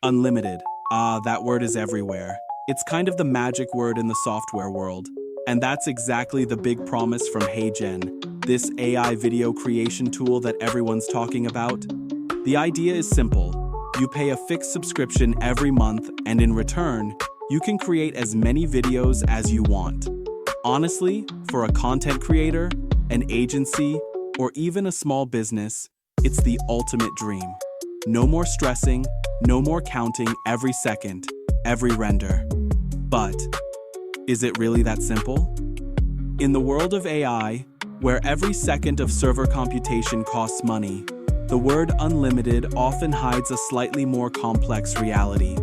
Unlimited. That word is everywhere. It's kind of the magic word in the software world. And that's exactly the big promise from HeyGen, this AI video creation tool that everyone's talking about. The idea is simple. You pay a fixed subscription every month, and in return, you can create as many videos as you want. Honestly, for a content creator, an agency, or even a small business, it's the ultimate dream. No more stressing, no more counting every second, every render. But is it really that simple? In the world of AI, where every second of server computation costs money, the word unlimited often hides a slightly more complex reality.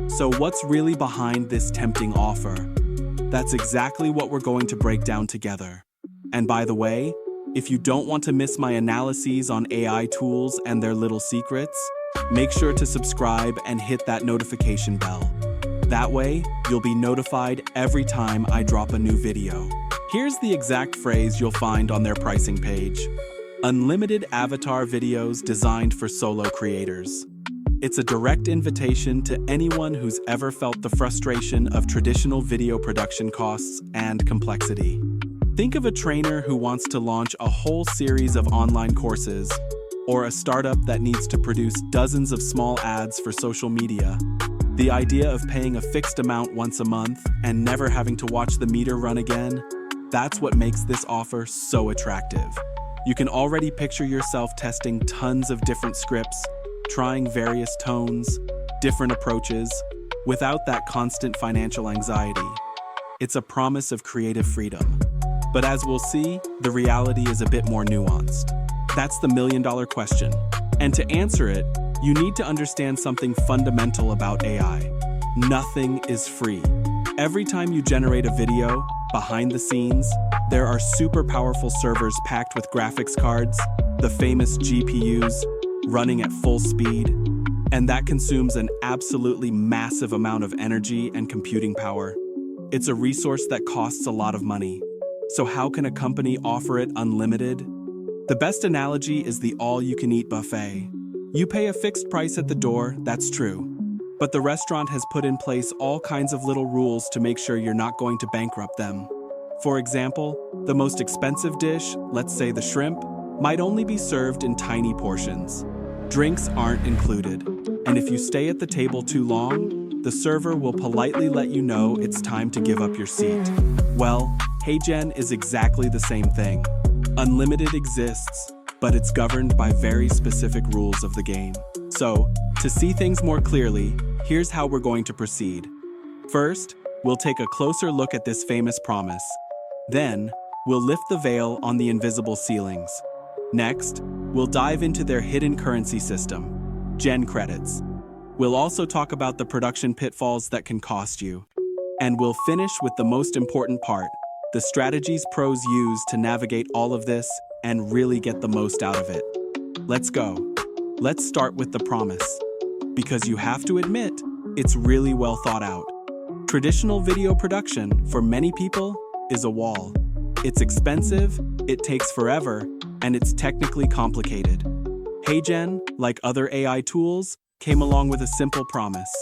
So what's really behind this tempting offer? That's exactly what we're going to break down together. And by the way, if you don't want to miss my analyses on AI tools and their little secrets, make sure to subscribe and hit that notification bell. That way, you'll be notified every time I drop a new video. Here's the exact phrase you'll find on their pricing page. Unlimited avatar videos designed for solo creators. It's a direct invitation to anyone who's ever felt the frustration of traditional video production costs and complexity. Think of a trainer who wants to launch a whole series of online courses, or a startup that needs to produce dozens of small ads for social media. The idea of paying a fixed amount once a month and never having to watch the meter run again, that's what makes this offer so attractive. You can already picture yourself testing tons of different scripts, trying various tones, different approaches, without that constant financial anxiety. It's a promise of creative freedom. But as we'll see, the reality is a bit more nuanced. That's the million-dollar question. And to answer it, you need to understand something fundamental about AI. Nothing is free. Every time you generate a video, behind the scenes, there are super powerful servers packed with graphics cards, the famous GPUs, running at full speed, and that consumes an absolutely massive amount of energy and computing power. It's a resource that costs a lot of money. So how can a company offer it unlimited? The best analogy is the all-you-can-eat buffet. You pay a fixed price at the door, that's true. But the restaurant has put in place all kinds of little rules to make sure you're not going to bankrupt them. For example, the most expensive dish, let's say the shrimp, might only be served in tiny portions. Drinks aren't included. And if you stay at the table too long, the server will politely let you know it's time to give up your seat. Well, HeyGen is exactly the same thing. Unlimited exists, but it's governed by very specific rules of the game. So, to see things more clearly, here's how we're going to proceed. First, we'll take a closer look at this famous promise. Then, we'll lift the veil on the invisible ceilings. Next, we'll dive into their hidden currency system, GenCredits. We'll also talk about the production pitfalls that can cost you. And we'll finish with the most important part, the strategies pros use to navigate all of this and really get the most out of it. Let's go. Let's start with the promise. Because you have to admit, it's really well thought out. Traditional video production, for many people, is a wall. It's expensive, it takes forever, and it's technically complicated. HeyGen, like other AI tools, came along with a simple promise.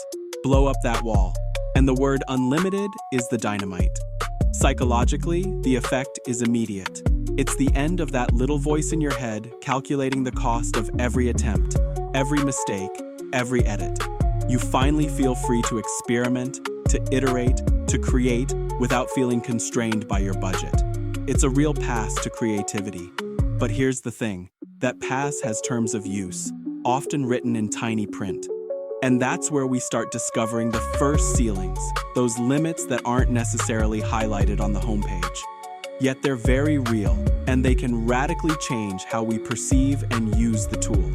Blow up that wall. And the word unlimited is the dynamite. Psychologically, the effect is immediate. It's the end of that little voice in your head calculating the cost of every attempt, every mistake, every edit. You finally feel free to experiment, to iterate, to create without feeling constrained by your budget. It's a real pass to creativity. But here's the thing, that pass has terms of use, often written in tiny print. And that's where we start discovering the first ceilings, those limits that aren't necessarily highlighted on the homepage. Yet they're very real, and they can radically change how we perceive and use the tool.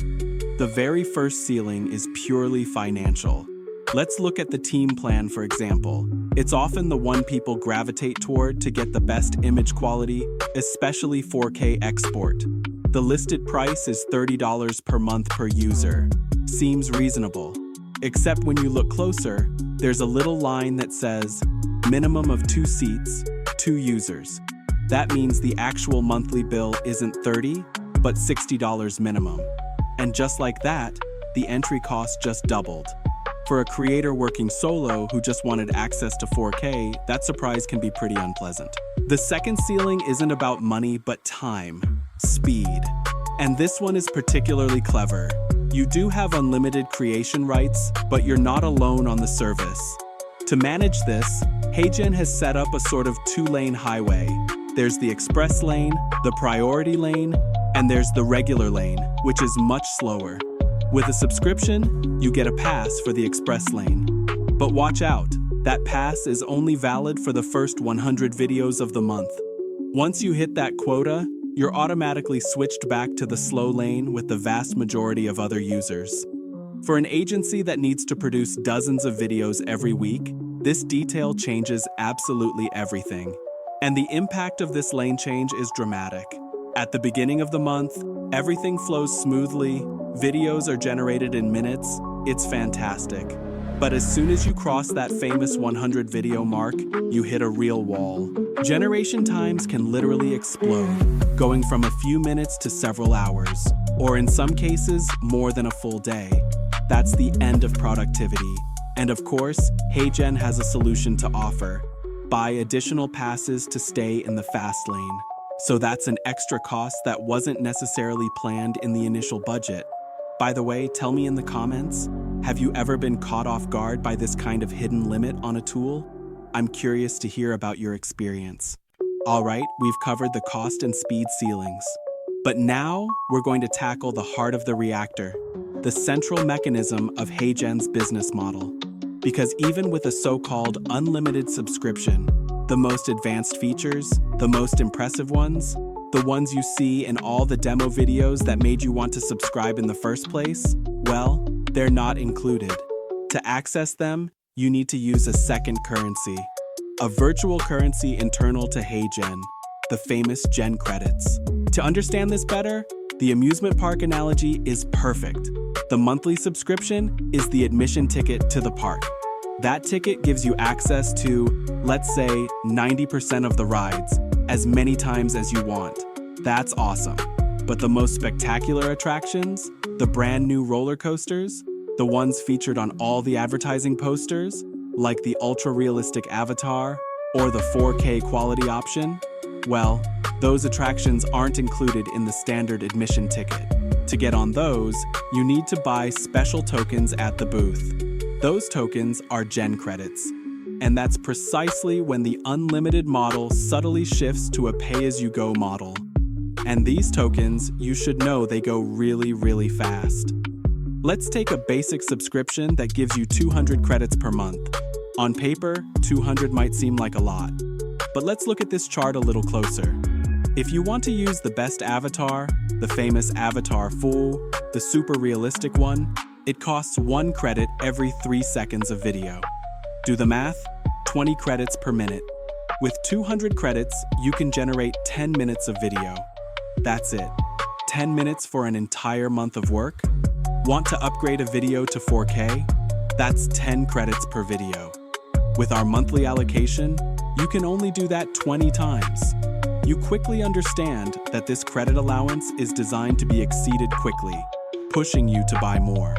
The very first ceiling is purely financial. Let's look at the team plan, for example. It's often the one people gravitate toward to get the best image quality, especially 4K export. The listed price is $30 per month per user. Seems reasonable. Except when you look closer, there's a little line that says, minimum of 2 seats, 2 users. That means the actual monthly bill isn't $30, but $60 minimum. And just like that, the entry cost just doubled. For a creator working solo who just wanted access to 4K, that surprise can be pretty unpleasant. The second ceiling isn't about money, but time, speed. And this one is particularly clever. You do have unlimited creation rights, but you're not alone on the service. To manage this, HeyGen has set up a sort of two-lane highway. There's the express lane, the priority lane, and there's the regular lane, which is much slower. With a subscription, you get a pass for the express lane. But watch out, that pass is only valid for the first 100 videos of the month. Once you hit that quota, you're automatically switched back to the slow lane with the vast majority of other users. For an agency that needs to produce dozens of videos every week, this detail changes absolutely everything. And the impact of this lane change is dramatic. At the beginning of the month, everything flows smoothly, videos are generated in minutes, it's fantastic. But as soon as you cross that famous 100 video mark, you hit a real wall. Generation times can literally explode, going from a few minutes to several hours, or in some cases, more than a full day. That's the end of productivity. And of course, HeyGen has a solution to offer. Buy additional passes to stay in the fast lane. So that's an extra cost that wasn't necessarily planned in the initial budget. By the way, tell me in the comments, have you ever been caught off guard by this kind of hidden limit on a tool? I'm curious to hear about your experience. All right, we've covered the cost and speed ceilings. But now we're going to tackle the heart of the reactor, the central mechanism of HeyGen's business model. Because even with a so-called unlimited subscription, the most advanced features, the most impressive ones, the ones you see in all the demo videos that made you want to subscribe in the first place, well, they're not included. To access them, you need to use a second currency, a virtual currency internal to HeyGen, the famous GenCredits. To understand this better, the amusement park analogy is perfect. The monthly subscription is the admission ticket to the park. That ticket gives you access to, let's say, 90% of the rides, as many times as you want. That's awesome. But the most spectacular attractions, the brand new roller coasters, the ones featured on all the advertising posters, like the ultra-realistic avatar or the 4K quality option, well, those attractions aren't included in the standard admission ticket. To get on those, you need to buy special tokens at the booth. Those tokens are GenCredits. And that's precisely when the unlimited model subtly shifts to a pay-as-you-go model. And these tokens, you should know they go really, really fast. Let's take a basic subscription that gives you 200 credits per month. On paper, 200 might seem like a lot. But let's look at this chart a little closer. If you want to use the best avatar, the famous Avatar Full, the super realistic one, it costs 1 credit every 3 seconds of video. Do the math, 20 credits per minute. With 200 credits, you can generate 10 minutes of video. That's it. 10 minutes for an entire month of work? Want to upgrade a video to 4K? That's 10 credits per video. With our monthly allocation, you can only do that 20 times. You quickly understand that this credit allowance is designed to be exceeded quickly, pushing you to buy more.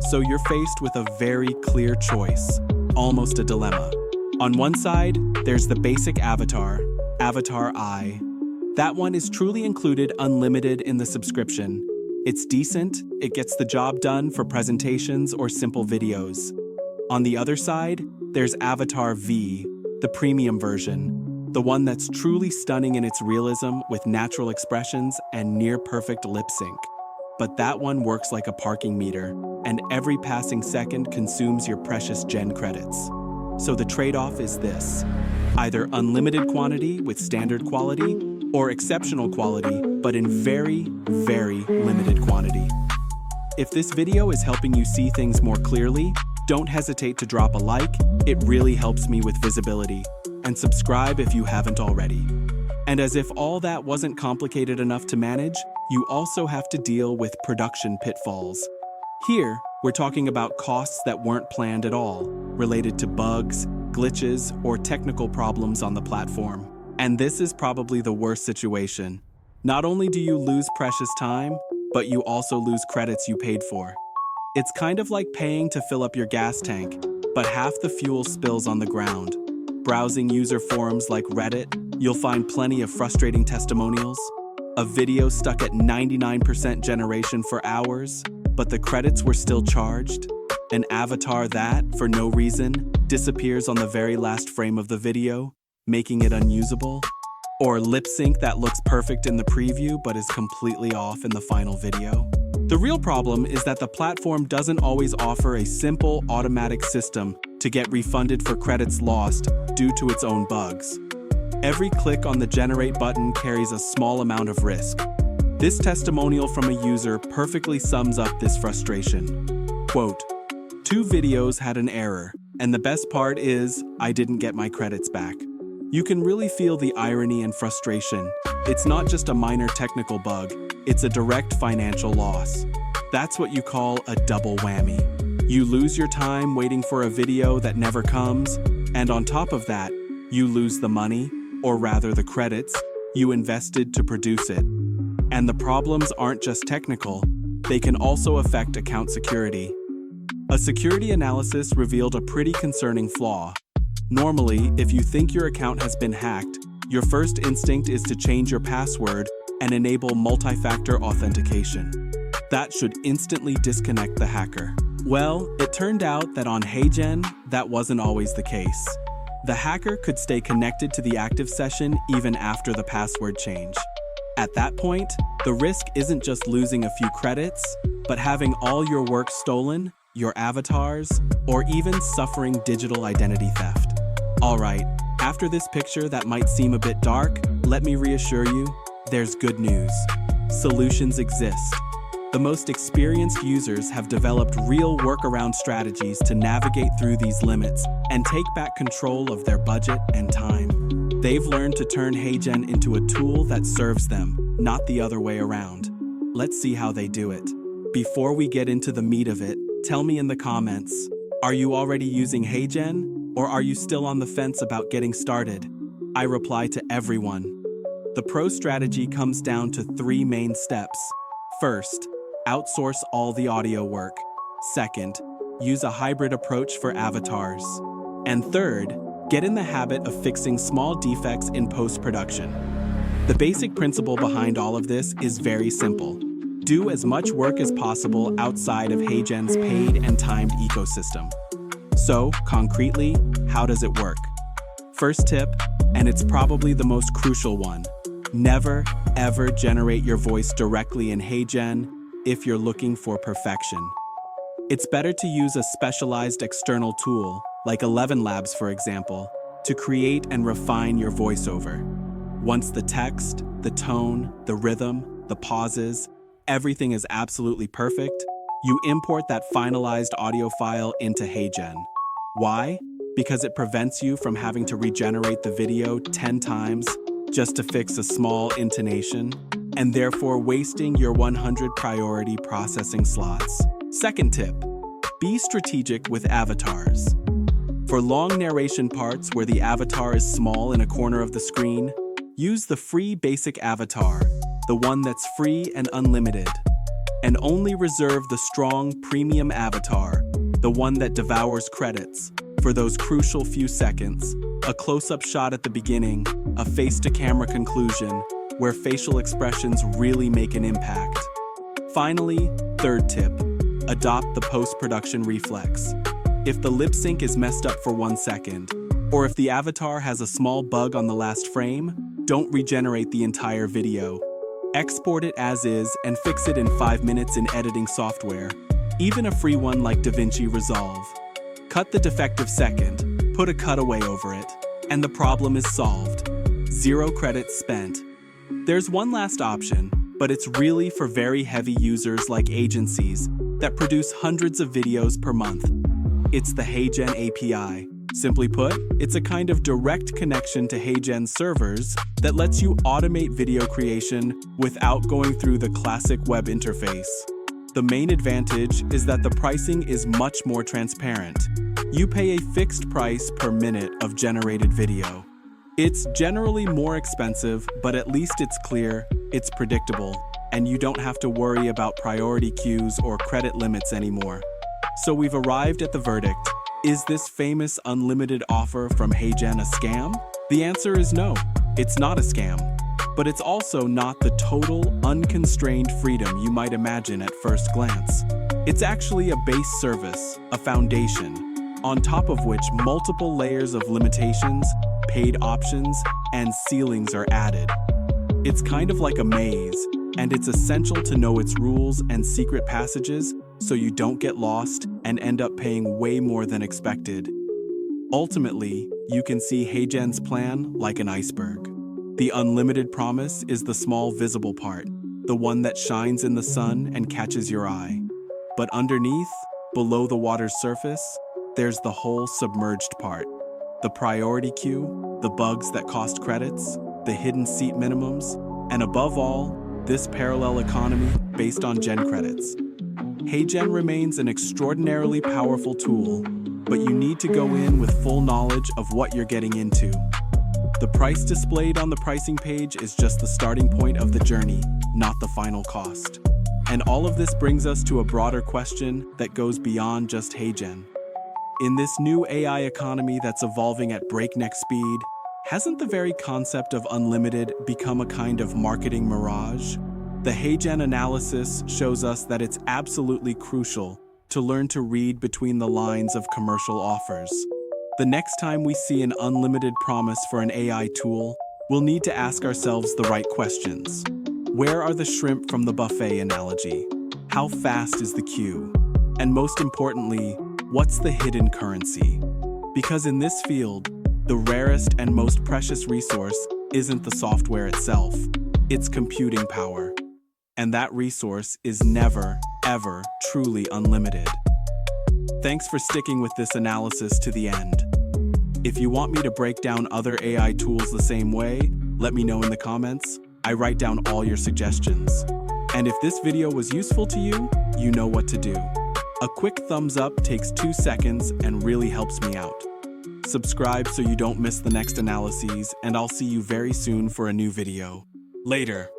So you're faced with a very clear choice, almost a dilemma. On one side, there's the basic avatar, Avatar I. That one is truly included unlimited in the subscription. It's decent, it gets the job done for presentations or simple videos. On the other side, there's Avatar V, the premium version, the one that's truly stunning in its realism with natural expressions and near-perfect lip sync. But that one works like a parking meter, and every passing second consumes your precious GenCredits. So the trade-off is this: either unlimited quantity with standard quality, or exceptional quality, but in very, very limited quantity. If this video is helping you see things more clearly, don't hesitate to drop a like, it really helps me with visibility, and subscribe if you haven't already. And as if all that wasn't complicated enough to manage, you also have to deal with production pitfalls. Here, we're talking about costs that weren't planned at all, related to bugs, glitches, or technical problems on the platform. And this is probably the worst situation. Not only do you lose precious time, but you also lose credits you paid for. It's kind of like paying to fill up your gas tank, but half the fuel spills on the ground. Browsing user forums like Reddit, you'll find plenty of frustrating testimonials. A video stuck at 99% generation for hours, but the credits were still charged. An avatar that, for no reason, disappears on the very last frame of the video, making it unusable. Or lip sync that looks perfect in the preview but is completely off in the final video. The real problem is that the platform doesn't always offer a simple, automatic system to get refunded for credits lost due to its own bugs. Every click on the generate button carries a small amount of risk. This testimonial from a user perfectly sums up this frustration. Quote, "2 videos had an error, and the best part is I didn't get my credits back." You can really feel the irony and frustration. It's not just a minor technical bug, it's a direct financial loss. That's what you call a double whammy. You lose your time waiting for a video that never comes, and on top of that, you lose the money, or rather the credits, you invested to produce it. And the problems aren't just technical, they can also affect account security. A security analysis revealed a pretty concerning flaw. Normally, if you think your account has been hacked, your first instinct is to change your password and enable multi-factor authentication. That should instantly disconnect the hacker. Well, it turned out that on HeyGen, that wasn't always the case. The hacker could stay connected to the active session even after the password change. At that point, the risk isn't just losing a few credits, but having all your work stolen, your avatars, or even suffering digital identity theft. Alright, after this picture that might seem a bit dark, let me reassure you, there's good news. Solutions exist. The most experienced users have developed real workaround strategies to navigate through these limits and take back control of their budget and time. They've learned to turn HeyGen into a tool that serves them, not the other way around. Let's see how they do it. Before we get into the meat of it, tell me in the comments, are you already using HeyGen? Or are you still on the fence about getting started? I reply to everyone. The pro strategy comes down to 3 main steps. First, outsource all the audio work. Second, use a hybrid approach for avatars. And third, get in the habit of fixing small defects in post-production. The basic principle behind all of this is very simple. Do as much work as possible outside of HeyGen's paid and timed ecosystem. So, concretely, how does it work? First tip, and it's probably the most crucial one, never, ever generate your voice directly in HeyGen if you're looking for perfection. It's better to use a specialized external tool, like 11 Labs for example, to create and refine your voiceover. Once the text, the tone, the rhythm, the pauses, everything is absolutely perfect, you import that finalized audio file into HeyGen. Why? Because it prevents you from having to regenerate the video 10 times just to fix a small intonation, and therefore wasting your 100 priority processing slots. Second tip, be strategic with avatars. For long narration parts where the avatar is small in a corner of the screen, use the free basic avatar, the one that's free and unlimited. And only reserve the strong premium avatar, the one that devours credits, for those crucial few seconds, a close-up shot at the beginning, a face-to-camera conclusion, where facial expressions really make an impact. Finally, third tip, adopt the post-production reflex. If the lip sync is messed up for 1 second, or if the avatar has a small bug on the last frame, don't regenerate the entire video. Export it as is and fix it in 5 minutes in editing software, even a free one like DaVinci Resolve. Cut the defective second, put a cutaway over it, and the problem is solved. 0 credits spent. There's one last option, but it's really for very heavy users like agencies that produce hundreds of videos per month. It's the HeyGen API. Simply put, it's a kind of direct connection to HeyGen's servers that lets you automate video creation without going through the classic web interface. The main advantage is that the pricing is much more transparent. You pay a fixed price per minute of generated video. It's generally more expensive, but at least it's clear, it's predictable, and you don't have to worry about priority queues or credit limits anymore. So we've arrived at the verdict. Is this famous unlimited offer from HeyGen a scam? The answer is no, it's not a scam. But it's also not the total, unconstrained freedom you might imagine at first glance. It's actually a base service, a foundation, on top of which multiple layers of limitations, paid options, and ceilings are added. It's kind of like a maze, and it's essential to know its rules and secret passages so you don't get lost and end up paying way more than expected. Ultimately, you can see HeyGen's plan like an iceberg. The unlimited promise is the small visible part, the one that shines in the sun and catches your eye. But underneath, below the water's surface, there's the whole submerged part. The priority queue, the bugs that cost credits, the hidden seat minimums, and above all, this parallel economy based on GenCredits. HeyGen remains an extraordinarily powerful tool, but you need to go in with full knowledge of what you're getting into. The price displayed on the pricing page is just the starting point of the journey, not the final cost. And all of this brings us to a broader question that goes beyond just HeyGen. In this new AI economy that's evolving at breakneck speed, hasn't the very concept of unlimited become a kind of marketing mirage? The HeyGen analysis shows us that it's absolutely crucial to learn to read between the lines of commercial offers. The next time we see an unlimited promise for an AI tool, we'll need to ask ourselves the right questions. Where are the shrimp from the buffet analogy? How fast is the queue? And most importantly, what's the hidden currency? Because in this field, the rarest and most precious resource isn't the software itself, it's computing power. And that resource is never, ever truly unlimited. Thanks for sticking with this analysis to the end. If you want me to break down other AI tools the same way, let me know in the comments. I write down all your suggestions. And if this video was useful to you, you know what to do. A quick thumbs up takes 2 seconds and really helps me out. Subscribe so you don't miss the next analyses, and I'll see you very soon for a new video. Later.